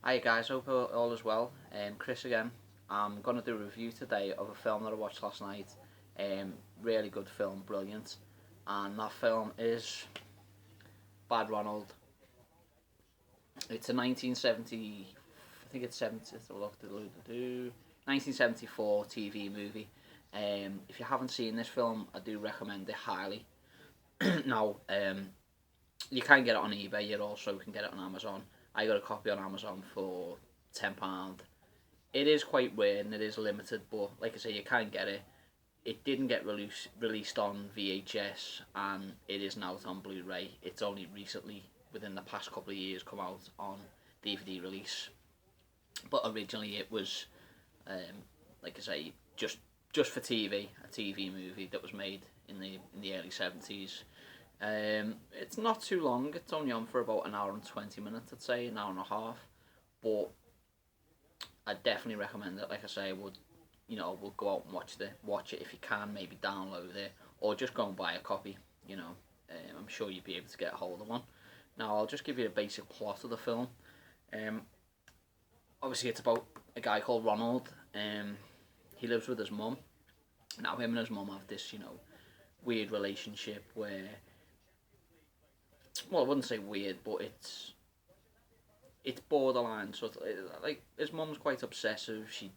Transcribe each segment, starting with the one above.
Hi guys, hope all is well. Chris again. I'm gonna do a review today of a film that I watched last night. Really good film, brilliant. And that film is Bad Ronald. It's a 1970, I think it's 70. Let's have a look. 1974 TV movie. If you haven't seen this film, I do recommend it highly. Now, you can get it on eBay. You also can get it on Amazon. I got a copy on Amazon for £10. It is quite rare and it is limited, but like I say, you can get it. It didn't get released on VHS, and it is now on Blu-ray. It's only recently, within the past couple of years, come out on DVD release. But originally, it was, like I say, just for TV, a TV movie that was made in the early 70s. It's not too long. It's only on for about an hour and 20 minutes. I'd say an hour and a half, but I definitely recommend it. Like I say, we'll go out and watch it if you can. Maybe download it or just go and buy a copy. I'm sure you'd be able to get a hold of one. Now I'll just give you a basic plot of the film. Um, Obviously it's about a guy called Ronald. He lives with his mum. Now him and his mum have this, weird relationship where, well, I wouldn't say weird, but it's borderline sort of like his mum's quite obsessive. She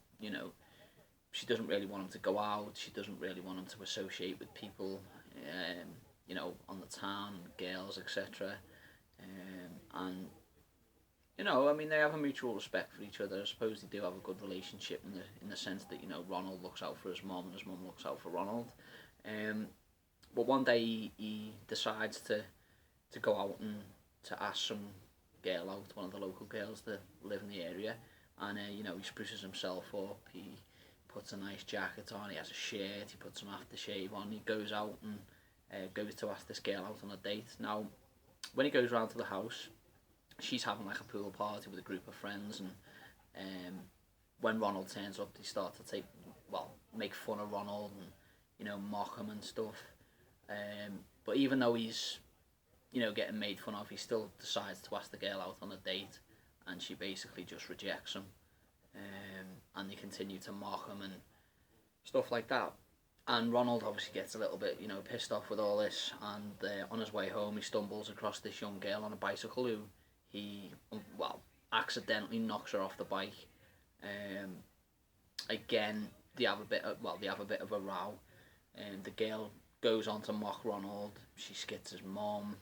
doesn't really want him to go out. She doesn't really want him to associate with people, on the town, girls, etc. And I mean, they have a mutual respect for each other. I suppose they do have a good relationship in the sense that Ronald looks out for his mum and his mum looks out for Ronald. But one day he decides to go out and to ask some girl out, one of the local girls that live in the area, and he spruces himself up. He puts a nice jacket on. He has a shirt. He puts some aftershave on. He goes out and goes to ask this girl out on a date. Now, when he goes round to the house, she's having like a pool party with a group of friends, and when Ronald turns up, they start to make fun of Ronald and mock him and stuff. But even though he's getting made fun of, he still decides to ask the girl out on a date, and she basically just rejects him. And they continue to mock him and stuff like that. And Ronald obviously gets a little bit, pissed off with all this, and on his way home, he stumbles across this young girl on a bicycle who he, accidentally knocks her off the bike. Again, they have a bit of a row, and the girl goes on to mock Ronald. She skits his mom.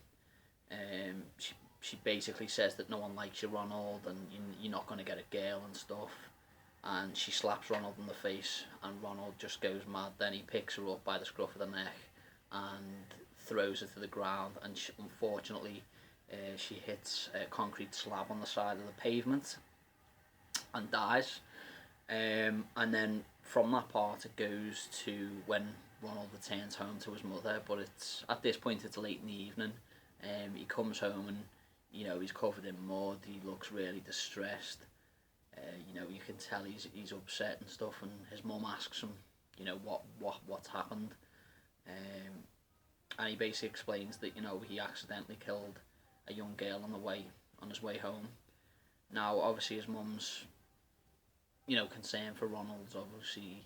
She basically says that no one likes you, Ronald, and you're not going to get a girl and stuff. And she slaps Ronald in the face, and Ronald just goes mad. Then he picks her up by the scruff of the neck and throws her to the ground. And unfortunately, she hits a concrete slab on the side of the pavement and dies. And then from that part, it goes to when Ronald returns home to his mother. But at this point, it's late in the evening. He comes home and he's covered in mud. He looks really distressed. You can tell he's upset and stuff. And his mum asks him, what's happened. And he basically explains that he accidentally killed a young girl on his way home. Now, obviously, his mum's concern for Ronald's obviously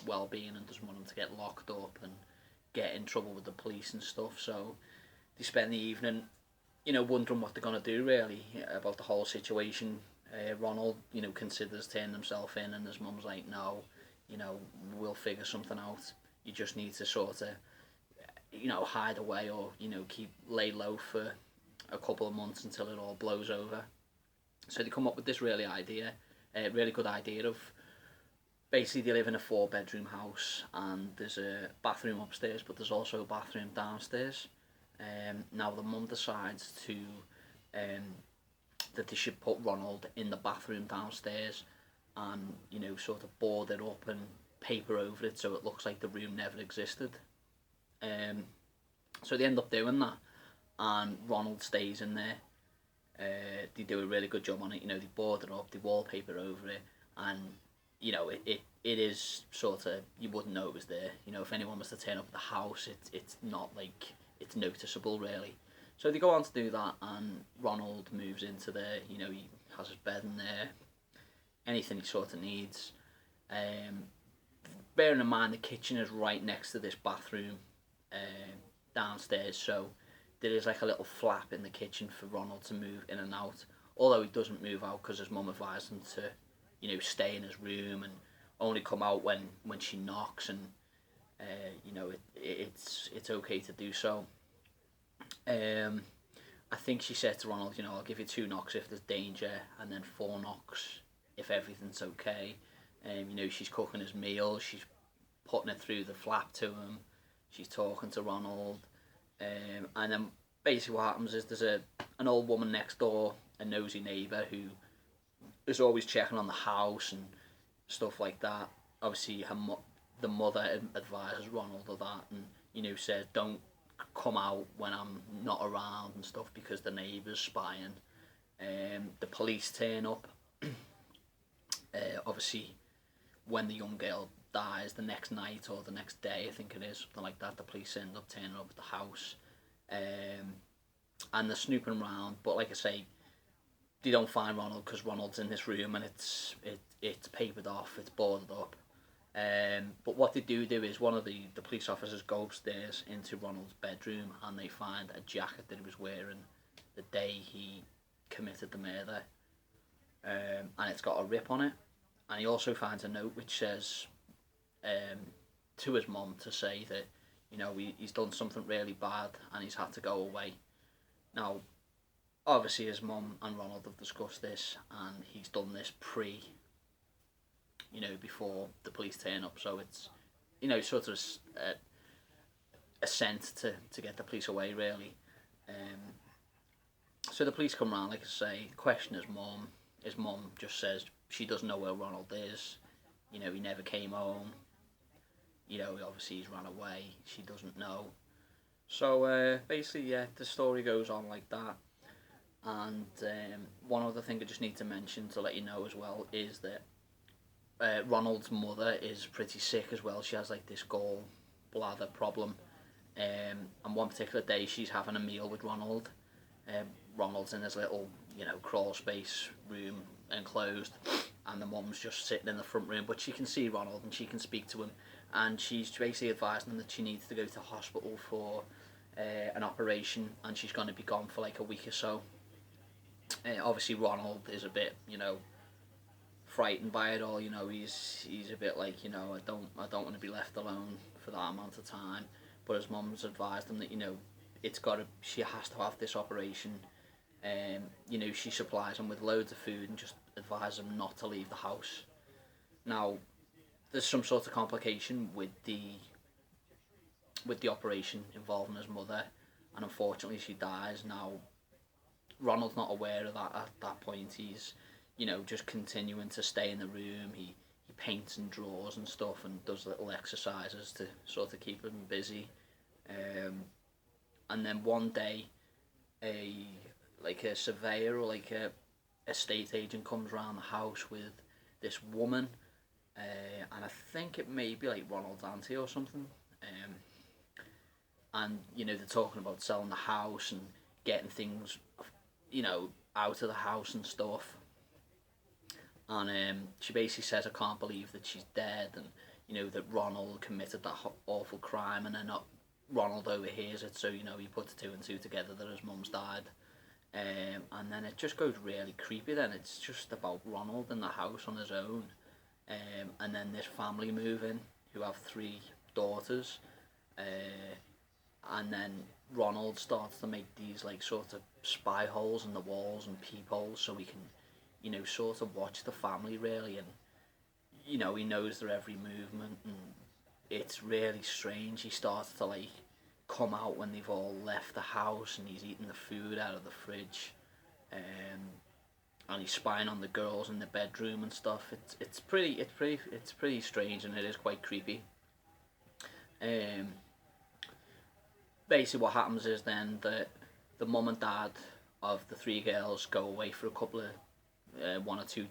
well-being and doesn't want him to get locked up and get in trouble with the police and stuff. So they spend the evening, wondering what they're gonna do really about the whole situation. Ronald, considers turning himself in, and his mum's like, no, we'll figure something out. You just need to sort of, hide away or lay low for a couple of months until it all blows over. So they come up with this really good idea of basically they live in a 4-bedroom house, and there's a bathroom upstairs, but there's also a bathroom downstairs. Now the mum decides that they should put Ronald in the bathroom downstairs and sort of board it up and paper over it so it looks like the room never existed. So they end up doing that, and Ronald stays in there. They do a really good job on it. They board it up, they wallpaper over it, and it is sort of, you wouldn't know it was there. If anyone was to turn up at the house, it's not like it's noticeable really. So they go on to do that, and Ronald moves into there. You know, he has his bed in there, anything he sort of needs. Um, Bearing in mind the kitchen is right next to this bathroom downstairs, so there is like a little flap in the kitchen for Ronald to move in and out. Although he doesn't move out because his mum advised him to, you know, stay in his room and only come out when she knocks, and you know, it's okay to do so. I think she said to Ronald, you know, I'll give you 2 knocks if there's danger, and then 4 knocks if everything's okay. You know, she's cooking his meal, she's putting it through the flap to him, she's talking to Ronald, and then basically what happens is there's an old woman next door, a nosy neighbour who is always checking on the house and stuff like that. Obviously, the mother advises Ronald of that, and you know, says don't come out when I'm not around and stuff because the neighbour's spying. The police turn up. Obviously, when the young girl dies the next night or the next day, I think it is, something like that, the police end up turning up at the house. And they're snooping around, but like I say, they don't find Ronald because Ronald's in this room and it's papered off, it's boarded up. But what they do is one of the police officers go upstairs into Ronald's bedroom and they find a jacket that he was wearing the day he committed the murder, and it's got a rip on it. And he also finds a note which says to his mum to say that, you know, he's done something really bad and he's had to go away. Now, obviously his mum and Ronald have discussed this, and he's done this you know, before the police turn up, so it's, you know, sort of a scent to get the police away, really. So the police come round, like I say, question his mum. His mum just says she doesn't know where Ronald is. You know, he never came home. You know, obviously he's run away. She doesn't know. So basically, yeah, the story goes on like that. And one other thing I just need to mention to let you know as well is that Ronald's mother is pretty sick as well. She has like this gallbladder problem. And one particular day she's having a meal with Ronald. Ronald's in his little, you know, crawl space room enclosed, and the mum's just sitting in the front room, but she can see Ronald and she can speak to him, and she's basically advising him that she needs to go to hospital for an operation, and she's going to be gone for like a week or so. Obviously Ronald is a bit, you know, frightened by it all. You know, he's a bit like, you know, I don't want to be left alone for that amount of time. But his mum's advised him that, you know, she has to have this operation. You know, she supplies him with loads of food and just advises him not to leave the house. Now, there's some sort of complication with the operation involving his mother, and unfortunately she dies. Now, Ronald's not aware of that at that point. He's, you know, just continuing to stay in the room. He paints and draws and stuff and does little exercises to sort of keep him busy. And then one day, a surveyor or like a estate agent comes around the house with this woman, and I think it may be like Ronald's auntie or something. And you know, they're talking about selling the house and getting things, you know, out of the house and stuff. And she basically says, I can't believe that she's dead, and you know that Ronald committed that awful crime, and then Ronald overhears it, so you know he puts 2 and 2 together that his mum's died. And then it just goes really creepy. Then it's just about Ronald in the house on his own, and then this family move in who have 3 daughters, and then Ronald starts to make these like sort of spy holes in the walls and peepholes so he can, you know, sort of watch the family really, and you know, he knows their every movement, and it's really strange. He starts to like come out when they've all left the house, and he's eating the food out of the fridge, and he's spying on the girls in the bedroom and stuff. It's pretty strange, and it is quite creepy. Basically, what happens is then that the mum and dad of the 3 girls go away for a couple of 1 or 2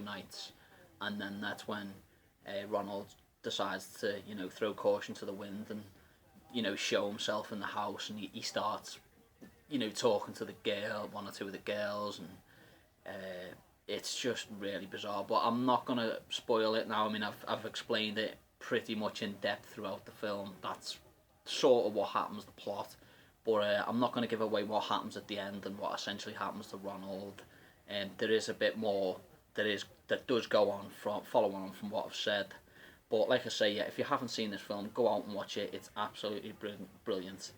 nights, and then that's when Ronald decides to, you know, throw caution to the wind and, you know, show himself in the house, and he starts you know, talking to the girl, one or two of the girls, and it's just really bizarre. But I'm not gonna spoil it now. I mean, I've explained it pretty much in depth throughout the film. That's sort of what happens, the plot. But I'm not going to give away what happens at the end and what essentially happens to Ronald. There is a bit more that does go on from follow on from what I've said. But like I say, yeah, if you haven't seen this film, go out and watch it. It's absolutely brilliant.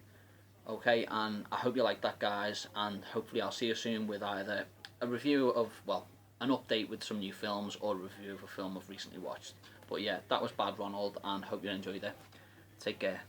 Okay, and I hope you like that, guys. And hopefully I'll see you soon with either a review of, well, an update with some new films or a review of a film I've recently watched. But yeah, that was Bad Ronald, and hope you enjoyed it. Take care.